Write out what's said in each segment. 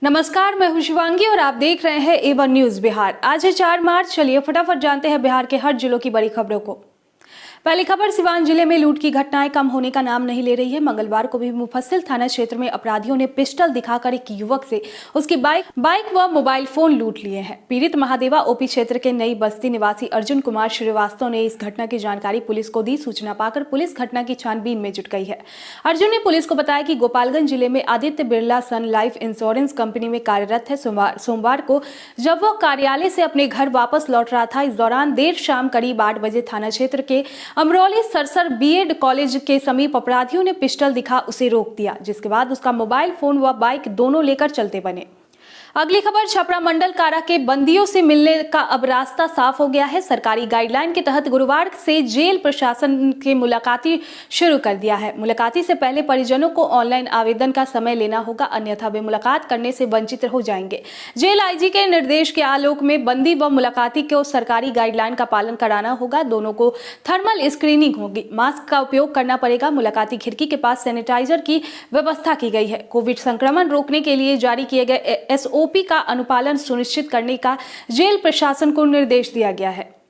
नमस्कार, मैं हूं शिवांगी और आप देख रहे हैं A1 न्यूज बिहार। आज है 4 मार्च। चलिए फटाफट जानते हैं बिहार के हर जिलों की बड़ी खबरों को। पहली खबर, सिवान जिले में लूट की घटनाएं कम होने का नाम नहीं ले रही है। मंगलवार को भी मुफस्सिल थाना क्षेत्र में अपराधियों ने पिस्टल दिखाकर एक युवक से उसकी बाइक व मोबाइल फोन लूट लिए हैं। पीड़ित महादेवा ओपी क्षेत्र के नई बस्ती निवासी अर्जुन कुमार श्रीवास्तव ने इस घटना की जानकारी पुलिस को दी। सूचना पाकर पुलिस घटना की छानबीन में जुट गई है। अर्जुन ने पुलिस को बताया कि गोपालगंज जिले में आदित्य बिरला सन लाइफ इंश्योरेंस कंपनी में कार्यरत है। सोमवार को जब वो कार्यालय से अपने घर वापस लौट रहा था, इस दौरान देर शाम करीब 8 बजे थाना क्षेत्र के अमरौली सरसर बीएड कॉलेज के समीप अपराधियों ने पिस्टल दिखा उसे रोक दिया, जिसके बाद उसका मोबाइल फोन व बाइक दोनों लेकर चलते बने। अगली खबर, छपरा मंडल कारा के बंदियों से मिलने का अब रास्ता साफ हो गया है। सरकारी गाइडलाइन के तहत गुरुवार से जेल प्रशासन के मुलाकाती शुरू कर दिया है। मुलाकाती से पहले परिजनों को ऑनलाइन आवेदन का समय लेना होगा, अन्यथा वे मुलाकात करने से वंचित हो जाएंगे। जेल आईजी के निर्देश के आलोक में बंदी व मुलाकाती को सरकारी गाइडलाइन का पालन कराना होगा। दोनों को थर्मल स्क्रीनिंग होगी, मास्क का उपयोग करना पड़ेगा। मुलाकाती खिड़की के पास सैनिटाइजर की व्यवस्था की गई है। कोविड संक्रमण रोकने के लिए जारी किए गए एसओपी का अनुपालन सुनिश्चित करने का जेल प्रशासन को निर्देश दिया गया है।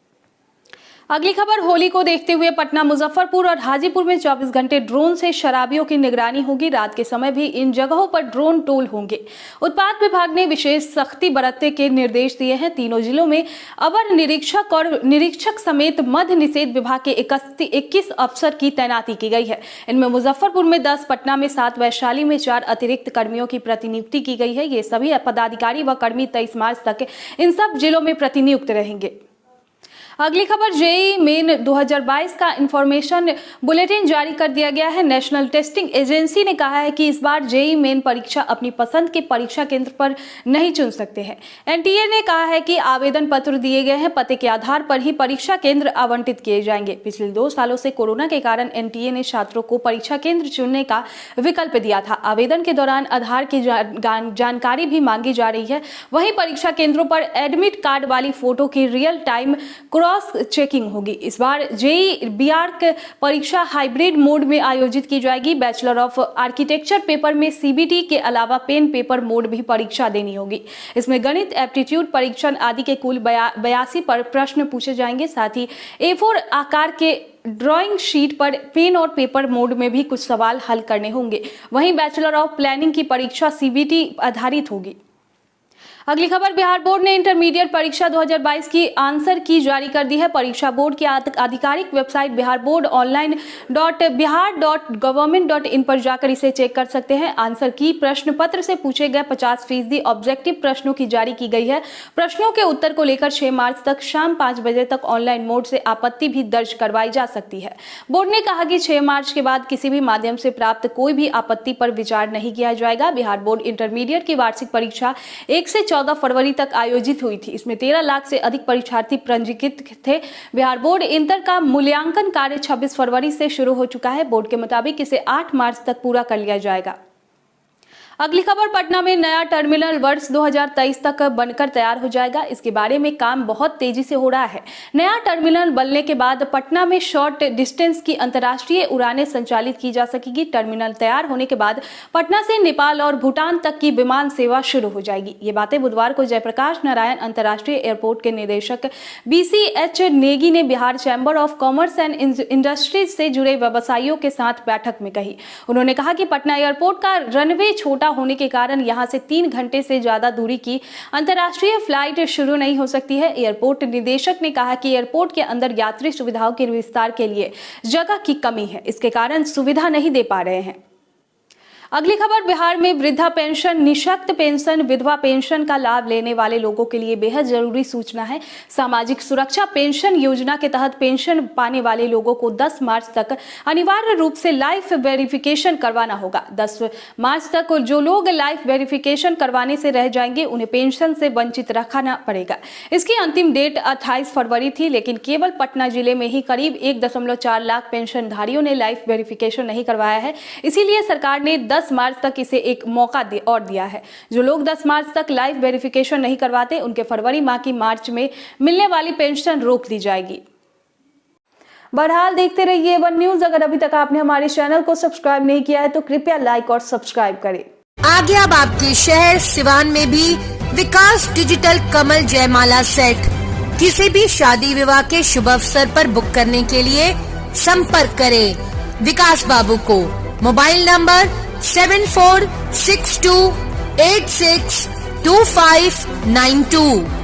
अगली खबर, होली को देखते हुए पटना, मुजफ्फरपुर और हाजीपुर में 24 घंटे ड्रोन से शराबियों की निगरानी होगी। रात के समय भी इन जगहों पर ड्रोन टोल होंगे। उत्पाद विभाग ने विशेष सख्ती बरतने के निर्देश दिए हैं। तीनों जिलों में अवर निरीक्षक और निरीक्षक समेत मद्य निषेध विभाग के 21 अफसर की तैनाती की गई है। इनमें मुजफ्फरपुर में 10, पटना में 7, वैशाली में 4 अतिरिक्त कर्मियों की प्रतिनियुक्ति की गई है। ये सभी पदाधिकारी व कर्मी 23 मार्च तक इन सब जिलों में प्रतिनियुक्त रहेंगे। अगली खबर, जेईई मेन 2022 का इंफॉर्मेशन बुलेटिन जारी कर दिया गया है। नेशनल टेस्टिंग एजेंसी ने कहा है कि इस बार जेईई मेन परीक्षा अपनी पसंद के परीक्षा केंद्र पर नहीं चुन सकते हैं। एनटीए ने कहा है कि आवेदन पत्र दिए गए हैं, पते के आधार पर ही परीक्षा केंद्र आवंटित किए जाएंगे। पिछले 2 सालों से कोरोना के कारण एनटीए ने छात्रों को परीक्षा केंद्र चुनने का विकल्प दिया था। आवेदन के दौरान आधार की जानकारी भी मांगी जा रही है। वहीं परीक्षा केंद्रों पर एडमिट कार्ड वाली फोटो की रियल टाइम क्रॉस चेकिंग होगी। इस बार जेईई बीआर्क परीक्षा हाइब्रिड मोड में आयोजित की जाएगी। बैचलर ऑफ आर्किटेक्चर पेपर में सीबीटी के अलावा पेन पेपर मोड भी परीक्षा देनी होगी। इसमें गणित, एप्टीट्यूड परीक्षण आदि के कुल 82 प्रश्न पूछे जाएंगे। साथ ही A4 आकार के ड्राइंग शीट पर पेन और पेपर मोड में भी कुछ सवाल हल करने होंगे। वहीं बैचलर ऑफ प्लानिंग की परीक्षा सीबीटी आधारित होगी। अगली खबर, बिहार बोर्ड ने इंटरमीडिएट परीक्षा 2022 की आंसर की जारी कर दी है। परीक्षा बोर्ड की आधिकारिक वेबसाइट biharboardonline.bihar.government.in पर जाकर इसे चेक कर सकते हैं। आंसर की प्रश्न पत्र से पूछे गए 50% ऑब्जेक्टिव प्रश्नों की जारी की गई है। प्रश्नों के उत्तर को लेकर 6 मार्च तक शाम 5 बजे तक ऑनलाइन मोड से आपत्ति भी दर्ज करवाई जा सकती है। बोर्ड ने कहा कि 6 मार्च के बाद किसी भी माध्यम से प्राप्त कोई भी आपत्ति पर विचार नहीं किया जाएगा। बिहार बोर्ड इंटरमीडिएट की वार्षिक परीक्षा 1 से 14 फरवरी तक आयोजित हुई थी। इसमें 13 लाख से अधिक परीक्षार्थी पंजीकृत थे। बिहार बोर्ड इंटर का मूल्यांकन कार्य 26 फरवरी से शुरू हो चुका है। बोर्ड के मुताबिक इसे 8 मार्च तक पूरा कर लिया जाएगा। अगली खबर, पटना में नया टर्मिनल वर्ष 2023 तक बनकर तैयार हो जाएगा। इसके बारे में काम बहुत तेजी से हो रहा है। नया टर्मिनल बनने के बाद पटना में शॉर्ट डिस्टेंस की अंतर्राष्ट्रीय उड़ानें संचालित की जा सकेगी। टर्मिनल तैयार होने के बाद पटना से नेपाल और भूटान तक की विमान सेवा शुरू हो जाएगी। ये बातें बुधवार को जयप्रकाश नारायण अंतर्राष्ट्रीय एयरपोर्ट के निदेशक BCH नेगी ने Bihar chamber of commerce and industries से जुड़े व्यवसायियों के साथ बैठक में कही। उन्होंने कहा कि पटना एयरपोर्ट का रनवे छोटा होने के कारण यहां से 3 घंटे से ज्यादा दूरी की अंतर्राष्ट्रीय फ्लाइट शुरू नहीं हो सकती है। एयरपोर्ट निदेशक ने कहा कि एयरपोर्ट के अंदर यात्री सुविधाओं के विस्तार के लिए जगह की कमी है, इसके कारण सुविधा नहीं दे पा रहे हैं। अगली खबर, बिहार में वृद्धा पेंशन, निःशक्त पेंशन, विधवा पेंशन का लाभ लेने वाले लोगों के लिए बेहद जरूरी सूचना है। सामाजिक सुरक्षा पेंशन योजना के तहत पेंशन पाने वाले लोगों को 10 मार्च तक अनिवार्य रूप से लाइफ वेरिफिकेशन करवाना होगा। 10 मार्च तक जो लोग लाइफ वेरिफिकेशन करवाने से रह जाएंगे उन्हें पेंशन से वंचित रखना पड़ेगा। इसकी अंतिम डेट 28 फरवरी थी, लेकिन केवल पटना जिले में ही करीब 1.4 लाख पेंशनधारियों ने लाइफ वेरिफिकेशन नहीं करवाया है। इसीलिए सरकार ने 10 मार्च तक इसे एक मौका और दिया है। जो लोग 10 मार्च तक लाइफ वेरिफिकेशन नहीं करवाते उनके फरवरी माह की मार्च में मिलने वाली पेंशन रोक दी जाएगी। बहरहाल देखते रहिए A1 न्यूज। अगर अभी तक आपने हमारे चैनल को सब्सक्राइब नहीं किया है तो कृपया लाइक और सब्सक्राइब करें। आगे अब आपके शहर सिवान में भी विकास डिजिटल कमल जयमाला सेट। किसी भी शादी विवाह के शुभ अवसर पर बुक करने के लिए संपर्क करें विकास बाबू को। Mobile number 7462862592।